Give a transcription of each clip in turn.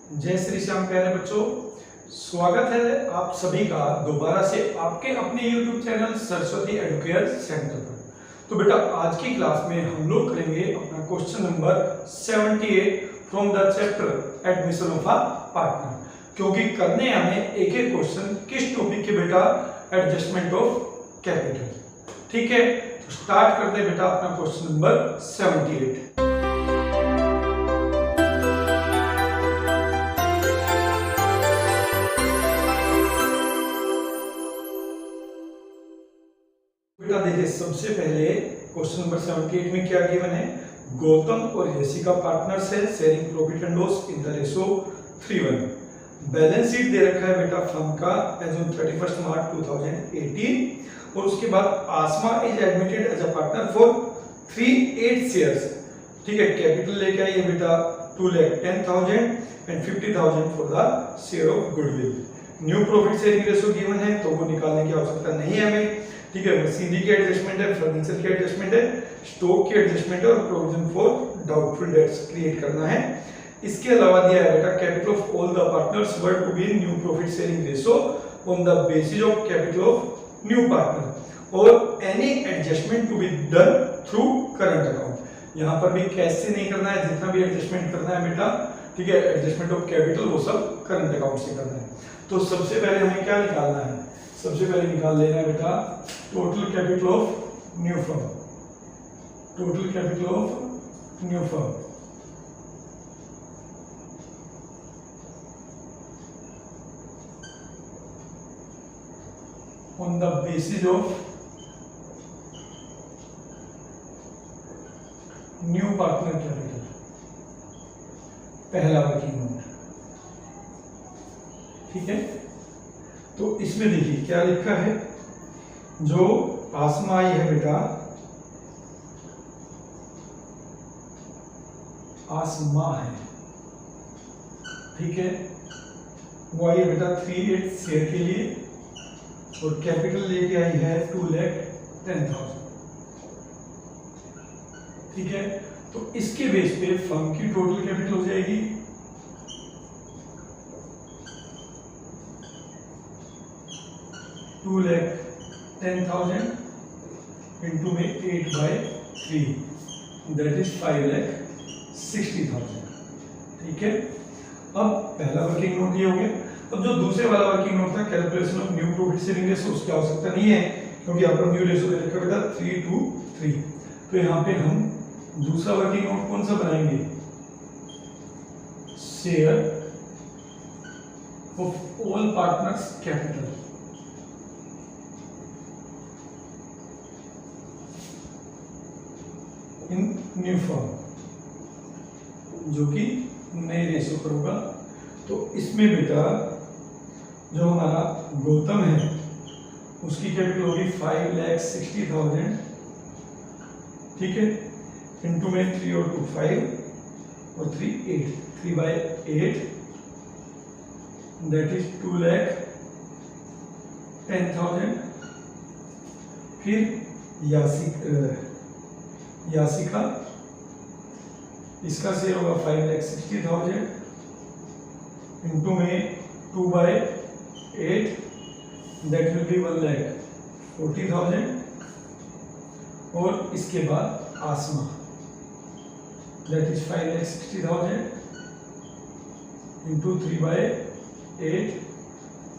जय श्री श्याम प्यारे बच्चों, स्वागत है आप सभी का दोबारा से आपके अपने YouTube channel Saraswati Educare centre पर। तो बेटा आज की क्लास में हम लोग करेंगे अपना question number 78 from the chapter admission of a partner. क्योंकि करने हमें एक एक क्वेश्चन किस टॉपिक के बेटा, एडजस्टमेंट ऑफ कैपिटल। ठीक है, तो स्टार्ट करते हैं बेटा अपना क्वेश्चन नंबर 78। बेटा देखिए, सबसे पहले क्वेश्चन नंबर 78 में क्या गिवन है, गौतम और यशिका पार्टनर्स है, sharing profit and loss in the ratio 3:1। Balance sheet दे रखा है बेटा फर्म का एज ऑन 31 मार्च 2018 और उसके बाद Asma is admitted as a partner for 38 shares. ठीक है, कैपिटल लेके आई है बेटा 2,10,000 and 50,000 for the share of goodwill. New profit sharing ratio given है तो वो निकालने की आवश्यकता नहीं है हमें। ठीक है, मशीनरी की एडजस्टमेंट है, फर्नीचर की एडजस्टमेंट है, स्टॉक की एडजस्टमेंट है और provision for doubtful debts create करना है। इसके अलावा दिया है बेटा capital of all the partners were to be in new profit sharing ratio on the basis of capital of new partner और any adjustment to be done through current account. यहाँ पर भी कैश से नहीं करना है, जितना भी एडजस्टमेंट करना है बेटा, ठीक है, एडजस्टमेंट ऑफ कैपिटल वो सब करंट अकाउंट से करना है। तो सबसे पहले हमें क्या निकालना है, सबसे पहले निकाल लेना है बेटा total capital of new firm. Total capital of new firm on the basis of new partner capital, पहला वर्किंग नोट। ठीक है, तो इसमें देखिए क्या लिखा है, जो आसमा आई है बेटा, आसमा है, ठीक है, वो आई है बेटा 38 शेयर के लिए और कैपिटल लेके आई है 2,10,000। ठीक है, तो इसके बेस पे फर्म की टोटल कैपिटल हो जाएगी 2,10,000 इंटू में 8/3 दैट इज 5,60,000। ठीक है, अब पहला वर्किंग नोट ये हो गया। अब जो दूसरे वाला वर्किंग नोट था calculation of new profit sharing ratio, उसकी आवश्यकता नहीं है क्योंकि यहाँ पर न्यू रेशो दे रखा बेटा 3:3। तो यहाँ पे हम दूसरा वर्किंग नोट कौन सा बनाएंगे, share of all partners capital in new firm, जो कि नए रेशो पर होगा। तो इसमें बेटा जो हमारा गौतम है उसकी कैपिटल होगी 5,60,000। ठीक है, इंटू में 3 और 2 5 और 3 8, 3/8 दैट इज 2,10,000। फिर यासिका इसका शेयर होगा 5,60,000 इंटू में 2/8 दैट विल बी 1,40,000। और इसके बाद आसमा दैट इज 5,60,000 इंटू 3/8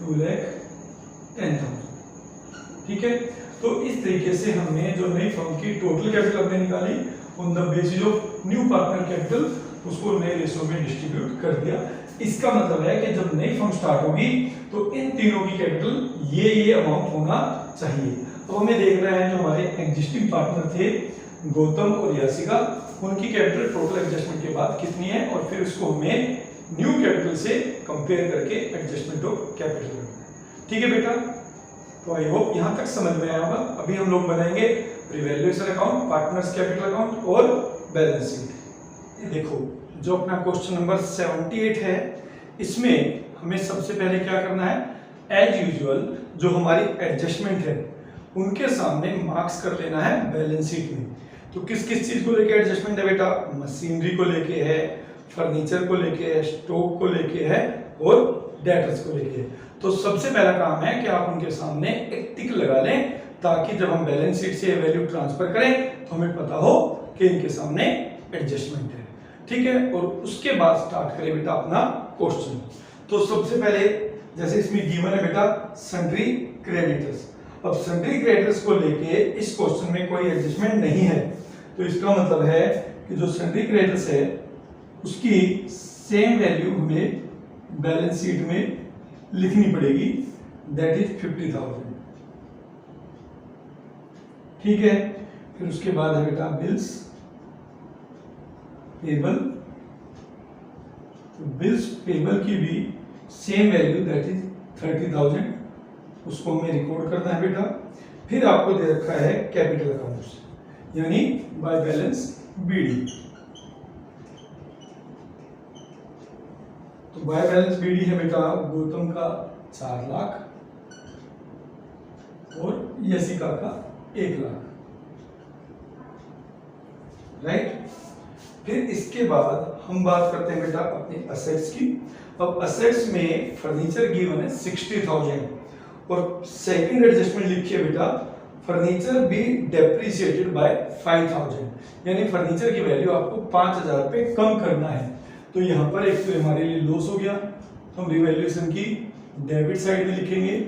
2,10,000। ठीक है, तो इस तरीके से हमने जो नई फर्म की टोटल कैपिटल हमने निकाली on the basis of new partner capital, उसको नए रेशो में डिस्ट्रीब्यूट कर दिया। इसका मतलब है कि जब नई फर्म स्टार्ट होगी तो इन तीनों की कैपिटल ये अमाउंट होना चाहिए। तो हमें देख रहे हैं जो हमारे एग्जिस्टिंग पार्टनर थे गौतम और यासिका, उनकी कैपिटल टोटल एडजस्टमेंट के बाद कितनी है और फिर उसको हमें न्यू कैपिटल से कंपेयर करके एडजस्टमेंट ऑफ कैपिटल करना है। ठीक है बेटा, तो आई होप यहां तक समझ में आया होगा। अभी हम लोग बनाएंगे revaluation account, partners capital account और बैलेंस शीट। देखो जो अपना क्वेश्चन नंबर 78 है, इसमें हमें सबसे पहले क्या करना है, एज यूजुअल जो हमारी एडजस्टमेंट है उनके सामने मार्क्स कर लेना है बैलेंस शीट में। तो किस किस चीज को लेके एडजस्टमेंट है बेटा, मशीनरी को लेके है, फर्नीचर को लेके है, स्टॉक को लेके है और डेटर्स को लेके है। तो सबसे पहला काम है कि आप उनके सामने एक टिक लगा लें ताकि जब हम बैलेंस शीट से वैल्यू ट्रांसफर करें तो हमें पता हो कि इनके सामने एडजस्टमेंट है। ठीक है, और उसके बाद स्टार्ट करें बेटा अपना क्वेश्चन। तो सबसे पहले जैसे इसमें गिवन है बेटा सन्ड्री क्रेडिटर्स। अब सन्ड्री क्रेडिटर्स को लेके इस क्वेश्चन में कोई एडजस्टमेंट नहीं है, तो इसका मतलब है कि जो सन्ड्री क्रेडिटर्स है उसकी सेम वैल्यू हमें बैलेंस शीट में लिखनी पड़ेगी, दैट इज 50,000। ठीक है, फिर उसके बाद है बेटा बिल्स पेबल। तो बिल्स पेबल की भी सेम वैल्यू दैट इज 30,000, उसको हमें रिकॉर्ड करना है बेटा। फिर आपको दे रखा है कैपिटल अकाउंट्स यानी बाय बैलेंस बीडी। तो बाय बैलेंस बीडी है बेटा गौतम का 4 लाख और यशिका का 1 लाख, राइट। फिर इसके बाद हम बात करते हैं बेटा अपने असेट्स की। अब असेट्स में फर्नीचर गिवन है 60,000 और सेकंड एडजस्टमेंट लिखिए बेटा फर्नीचर बी डेप्रिसिएटेड बाय 5,000, यानी फर्नीचर की वैल्यू आपको 5,000 पे कम करना है। तो यहाँ पर एक तो हमारे लिए लॉस हो गया, तो हम रिवैल्यूएशन की डेबिट साइड में लिखेंगे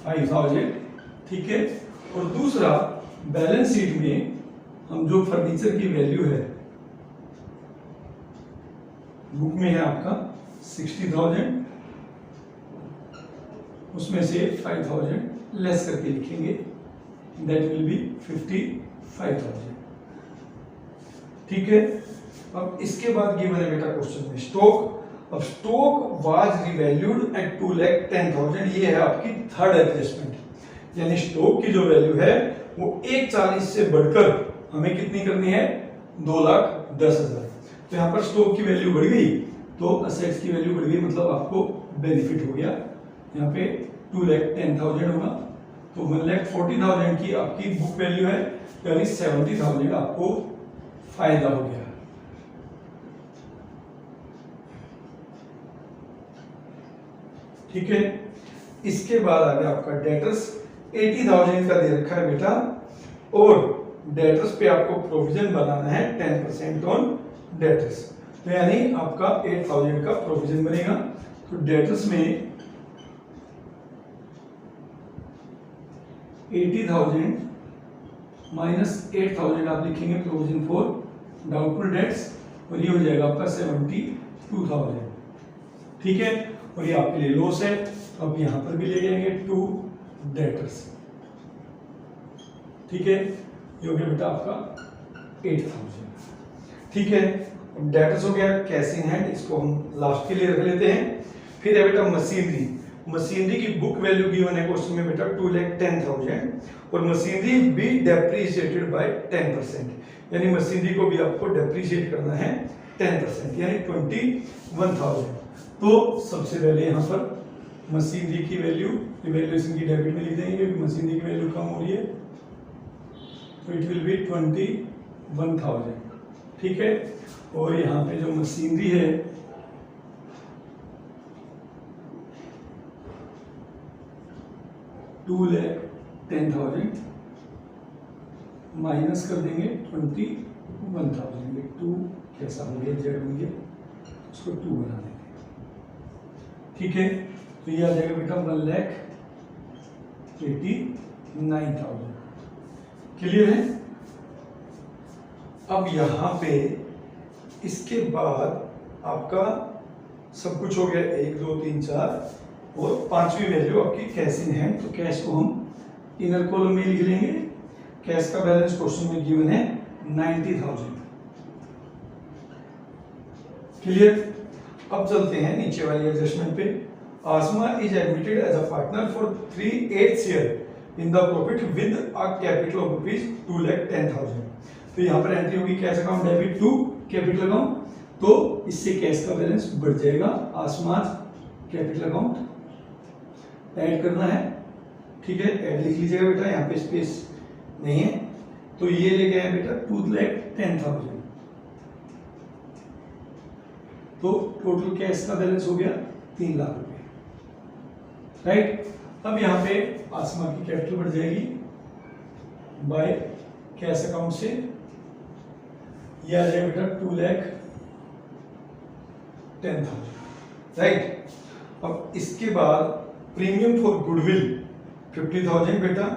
5,000। ठीक है, और दूसरा बैलेंस शीट में हम जो फर्नीचर की वैल्यू है बुक में है आपका 60,000, उसमें से 5,000 लेस करके लिखेंगे, दैट विल बी 55,000। ठीक है, अब इसके बाद गिवन है बेटा क्वेश्चन में स्टॉक। अब स्टॉक वाज रिवैल्यूड एट 2,10,000, ये है आपकी थर्ड एडजस्टमेंट, यानी स्टॉक की जो वैल्यू है वो 1,40 से बढ़कर हमें कितनी करनी है 2,10,000। तो यहाँ पर स्टॉक की वैल्यू बढ़ गई तो असेट्स की वैल्यू बढ़ गई, मतलब आपको बेनिफिट हो गया। यहाँ पे 2,10,000 होगा तो 1,40,000 की आपकी बुक वैल्यू है, यानी 70,000 आपको फायदा हो गया। ठीक है, इसके बाद आ गया आपका डेटर्स। 80,000 का दे रखा है बेटा और डेटर्स पे आपको प्रोविजन बनाना है 10% ऑन डेटर्स, तो यानी आपका 8,000 का प्रोविजन बनेगा। तो डेटर्स में 80,000 माइनस 8,000 आप लिखेंगे प्रोविजन फॉर डाउटफुल डेट्स और ये हो जाएगा आपका 72,000। ठीक है, और ये आपके लिए लॉस है, तो आप यहां पर भी ले जाएंगे 2 डेटर्स। ठीक है, ये हो गया बेटा आपका 8,000। ठीक है, डेटर्स हो गया, कैश इन हैंड इसको हम लास्ट के लिए रख लेते हैं। फिर है बेटा मशीनरी। मशीनरी की बुक वैल्यू गिवन है क्वेश्चन में बेटा 2,10,000 और मशीनरी बी डेप्रिसिएटेड बाय 10%, यानी मशीनरी को भी आपको डेप्रिसिएट करना है 10%, यानी 21,000। तो सबसे पहले यहाँ पर मशीनरी की वैल्यू रिवैल्यूएशन की डेबिट में लिख देंगे क्योंकि मशीनरी की वैल्यू कम हो रही है, तो इट विल बी 21,000। ठीक है, और यहाँ पे जो मशीनरी है $2,10,000 माइनस कर देंगे 21,000, ये 2 कैसा हो गया जेड बन गया, उसको 2 बना देंगे। ठीक है, तो ये आ जाएगा बेटा 1,89,000। क्लियर है। अब यहाँ पे इसके बाद आपका सब कुछ हो गया 1 2 3 4 और पांचवी वैल्यू आपकी कैश इन हैंड। तो कैश को हम इनर कॉलम में लिख लेंगे। कैश का बैलेंस क्वेश्चन में गिवन है 90,000। क्लियर। अब चलते हैं नीचे वाली एडजस्टमेंट पे। Asma is admitted as a partner for 3/8 share in the profit with a capital of ₹2,10,000। तो यहाँ पर एंट्री होगी cash account debit to capital account, तो इससे कैश का बैलेंस बढ़ जाएगा। आसमा कैपिटल अकाउंट ऐड करना है, ठीक है, ऐड लिख लीजिएगा बेटा, यहाँ पे स्पेस नहीं है। तो ये ले गया बेटा 2,10,000, तो टोटल कैश का बैलेंस हो गया 3 लाख रुपए, राइट। अब यहाँ पे आसमा की कैपिटल बढ़ जाएगी बाय कैश अकाउंट से, ये आ जाएगा बेटा 2,10,000, राइट। अब इसके बाद प्रीमियम फॉर गुडविल 50,000 बेटा,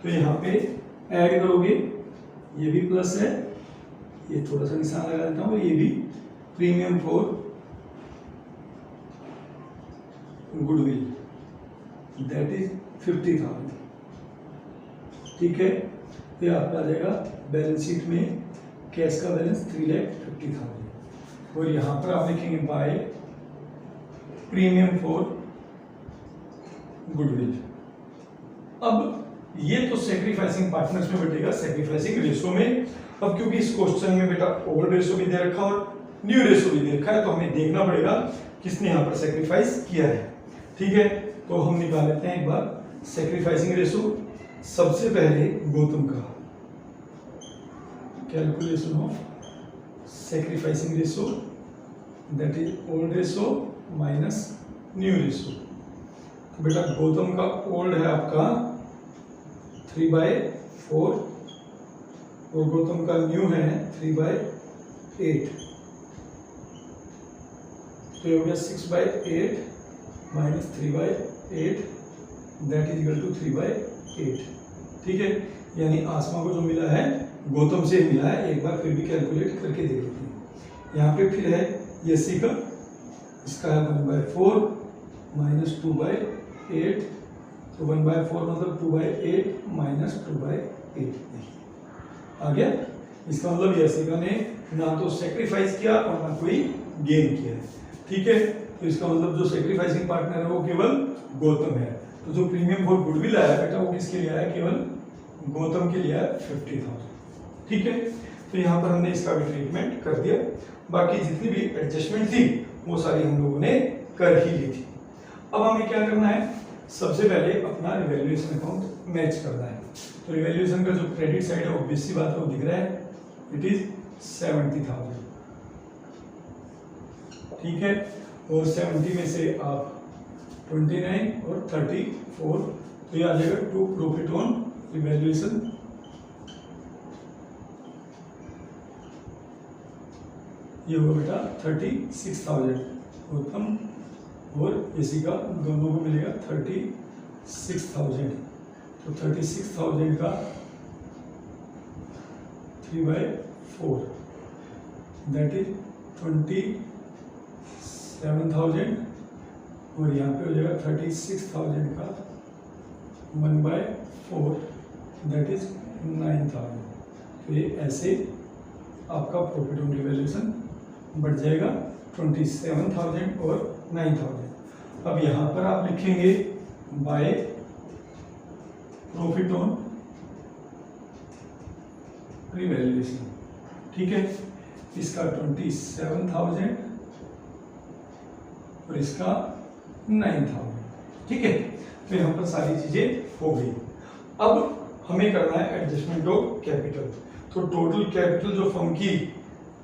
तो यहाँ पे ऐड करोगे, ये भी प्लस है, ये थोड़ा सा निशान लगा देता हूँ, ये भी premium for goodwill that is 50,000, ठीक है। तो आपका आ जाएगा बैलेंस शीट में कैश का बैलेंस 3,50,000, और यहाँ पर आप लिखेंगे बाय प्रीमियम फॉर गुडविल। अब ये तो सेक्रीफाइसिंग पार्टनर्स में बैठेगा, सेक्रीफाइसिंग रेशो में। अब क्योंकि इस क्वेश्चन में बेटा ओल्ड रेशो भी दे रखा और न्यू रेशो भी दे रखा है, तो हमें देखना पड़ेगा किसने यहाँ पर सेक्रीफाइस किया है, ठीक है। तो हम निकाल लेते हैं एक बार सेक्रीफाइसिंग रेशो। सबसे पहले गौतम का calculation of sacrificing ratio that is old ratio minus new ratio. तो बेटा गौतम का ओल्ड है आपका 3/4 और गौतम का न्यू है 3/8, तो ये हो गया 6/8 minus 3/8 that is equal to 3/8, ठीक है। यानी आसमा को जो मिला है गौतम से मिला है, एक बार फिर भी कैलकुलेट करके देख लेते हैं। यहाँ पे फिर है यसी का, इसका है 1/4 माइनस 2/8, तो 1/4 मतलब 2/8 माइनस 2/8 आ गया। इसका मतलब यसी का ने ना तो सेक्रीफाइस किया और ना कोई गेन किया है, ठीक है। तो इसका मतलब जो सेक्रीफाइसिंग पार्टनर है वो केवल गौतम है। तो जो प्रीमियम फॉर गुडविल आया बेटा वो किसके लिए आया, केवल गौतम के लिए आया 50,000, ठीक है। तो यहाँ पर हमने इसका भी ट्रीटमेंट कर दिया, बाकी जितनी भी एडजस्टमेंट थी वो सारी हम लोगों ने कर ही ली थी। अब हमें क्या करना है, सबसे पहले अपना रिवैल्यूएशन अकाउंट मैच करना है। तो रिवैल्यूएशन का जो क्रेडिट साइड है ऑब्वियस सी बात है वो दिख रहा है, इट इज 70,000, ठीक है। और 70 में से आप 29 और 34, तो ये आ जाएगा टू प्रॉफिट ऑन रिवैल्यूएशन, ये होगा बेटा 36,000 गौतम और इसी का दोनों को मिलेगा 36,000। तो 36,000 का 3/4 दैट इज 27,000, और यहाँ पे हो जाएगा 36,000 का 1/4 दैट इज 9,000। तो ये ऐसे आपका प्रॉफिट ऑन रिवैल्यूएशन बढ़ जाएगा 27,000 और 9,000। अब यहाँ पर आप लिखेंगे बाय प्रॉफिट ऑन रिवैल्यूएशन, ठीक है। इसका 27,000 और इसका 9,000, ठीक है। तो यहाँ पर सारी चीजें हो गई। अब हमें करना है एडजस्टमेंट ऑफ कैपिटल। तो टोटल कैपिटल जो फर्म की,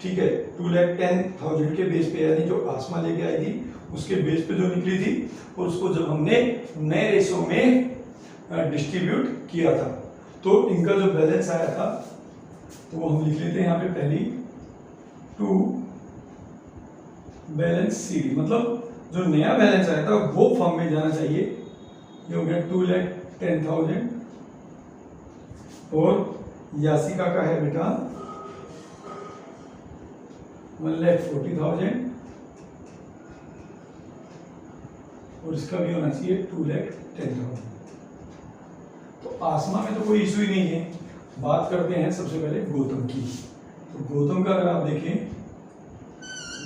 ठीक है, 2,10,000 के बेस पे, यानी जो आसमा लेके आई थी उसके बेस पे जो निकली थी, और उसको जब हमने नए रेशो में डिस्ट्रीब्यूट किया था तो इनका जो बैलेंस आया था तो वो हम लिख लेते हैं यहाँ पे पहली टू बैलेंस सीडी, मतलब जो नया बैलेंस आया था वो फर्म में जाना चाहिए। ये हो गया 2,10,000 और यासिका का है बेटा 1,40,000 और इसका भी होना चाहिए 2,10,000। तो आसमा में तो कोई इशू ही नहीं है। बात करते हैं सबसे पहले गौतम की। तो गौतम का अगर आप देखें,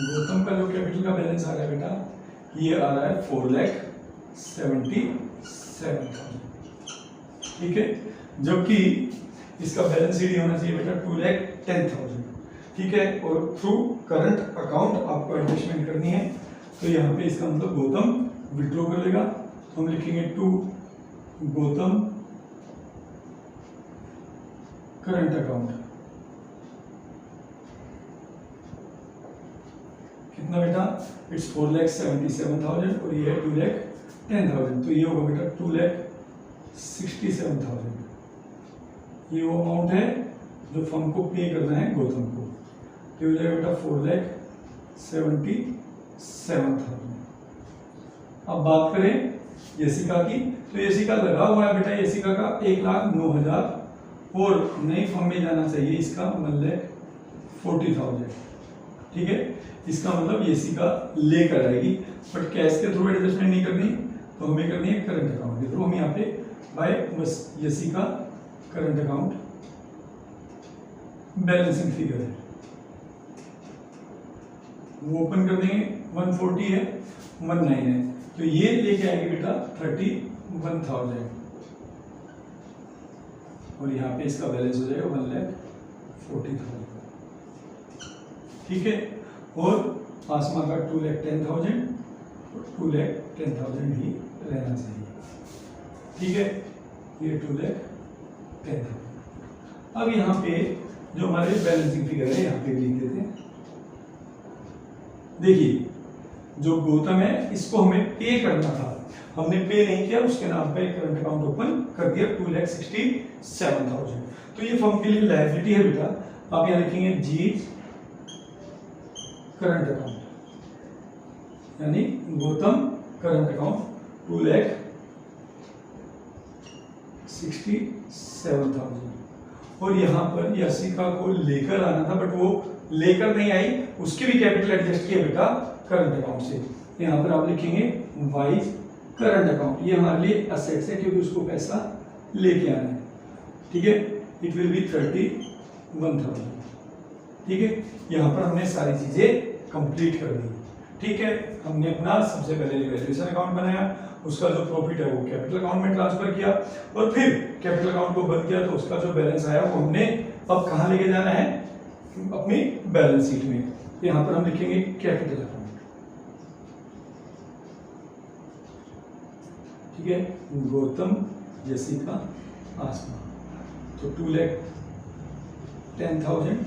गौतम का जो कैपिटल का बैलेंस आ रहा है बेटा, ये आ रहा है 4,77,000, ठीक है। जबकि इसका बैलेंस शीट होना चाहिए बेटा 2,10,000, ठीक है। और थ्रू करंट अकाउंट आपको एडजस्टमेंट करनी है। तो यहाँ पे इसका मतलब गौतम विड्रॉ कर लेगा, तो हम लिखेंगे टू गौतम करंट अकाउंट, कितना बेटा, इट्स 4,77,000 और ये है 2,10,000, तो ये होगा बेटा 2,67,000। ये वो अमाउंट है जो फर्म को पे करना है गौतम को, तो हो जाएगा बेटा 4,77,000। अब बात करें यशिका की, तो यशिका लगा हुआ है बेटा, यशिका का 1,09,000 और नई फर्म में जाना चाहिए इसका 1,40,000। ठीक है, इसका मतलब यशिका लेकर आएगी, बट कैश के थ्रू एडजस्टमेंट नहीं करनी, तो हमें करनी है करंट अकाउंट के थ्रू। हम यहाँ पे बाय बस Yashika current account balancing figure है वो ओपन कर देंगे। 140 है, 19 है, तो ये लेके आएगी बेटा 31,000 और यहाँ पे इसका बैलेंस हो जाएगा 1,40,000। ठीक है, और आसमा का 2,10,000 और 2,10,000 ही रहना चाहिए। ठीक है, ये 2,10,000। अब यहाँ पे जो हमारे बैलेंसिंग फिगर है यहाँ पे लिख देते हैं। देखिए, जो गौतम है इसको हमें पे करना था, हमने पे नहीं किया, उसके नाम पे करंट अकाउंट ओपन कर दिया 2,67,000। तो ये फर्म के लिए लायबिलिटी है बेटा। आप यहाँ लिखेंगे जी करंट अकाउंट, यानी गौतम करंट अकाउंट 2,67,000। और यहाँ पर यशिका को लेकर आना था, बट वो लेकर नहीं आई, उसके भी कैपिटल एडजस्ट किया बेटा करंट अकाउंट से। यहाँ पर आप लिखेंगे वाइज करंट अकाउंट, ये हमारे लिए असेट्स है क्योंकि उसको पैसा लेके आना है। ठीक है, इट विल बी 31,000। ठीक है, यहाँ पर हमने सारी चीजें कंप्लीट कर दी। ठीक है, हमने अपना सबसे पहले रिवैल्यूएशन अकाउंट बनाया, उसका जो प्रॉफिट है वो कैपिटल अकाउंट में ट्रांसफर किया, और फिर कैपिटल अकाउंट को बंद किया, तो उसका जो बैलेंस आया वो हमने अब कहाँ लेके जाना है, अपनी बैलेंस शीट में। यहाँ पर हम लिखेंगे कैपिटल अकाउंट। ठीक है, गौतम, यशिका, आसमा, तो 2,10,000,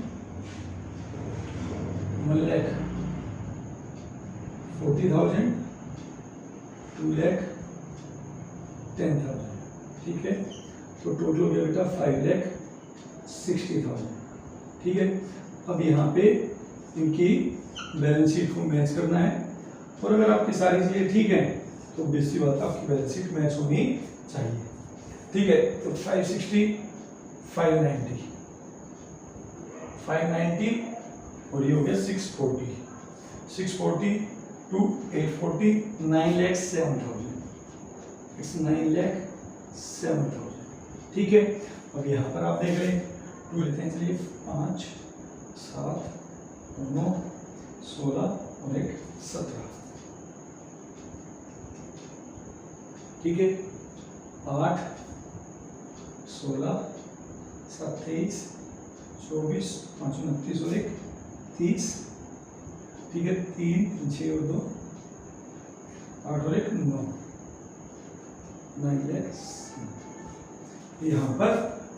1,40,000, 2,10,000। ठीक है, तो टोटल हो गया बेटा 5,60,000। ठीक है, अब यहाँ पे इनकी बैलेंस शीट को मैच करना है, और अगर आपकी सारी चीजें ठीक है तो बेसिक बात है आपकी बैलेंस शीट मैच होनी चाहिए। ठीक है, तो 560, 590, 590 और ये हो गया 640, 640 to 840, 9,07,000, इट्स 9,07,000। ठीक है, अब यहाँ पर आप देख रहे हैं 2 लेते हैं, चलिए 5, 7, 9, 16 और 1 17। ठीक है, 8, 16, 7, 23, 24, 5, 29 और 1 30। ठीक है, 3, 6 और 2 8 और 1 9, 9 लाख। यहाँ पर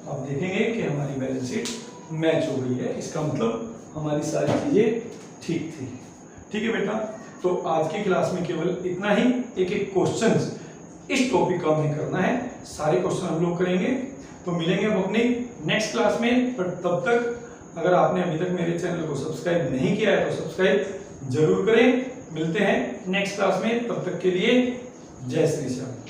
आप देखेंगे कि हमारी बैलेंस शीट मैच हो गई है, इसका मतलब हमारी सारी चीजें ठीक थी। ठीक है बेटा, तो आज की क्लास में केवल इतना ही, एक एक क्वेश्चंस इस टॉपिक का हमें करना है, सारे क्वेश्चन हम लोग करेंगे। तो मिलेंगे अब अपनी नेक्स्ट क्लास में, पर तब तक अगर आपने अभी तक मेरे चैनल को सब्सक्राइब नहीं किया है तो सब्सक्राइब जरूर करें। मिलते हैं नेक्स्ट क्लास में, तब तक के लिए जय श्री श्याम।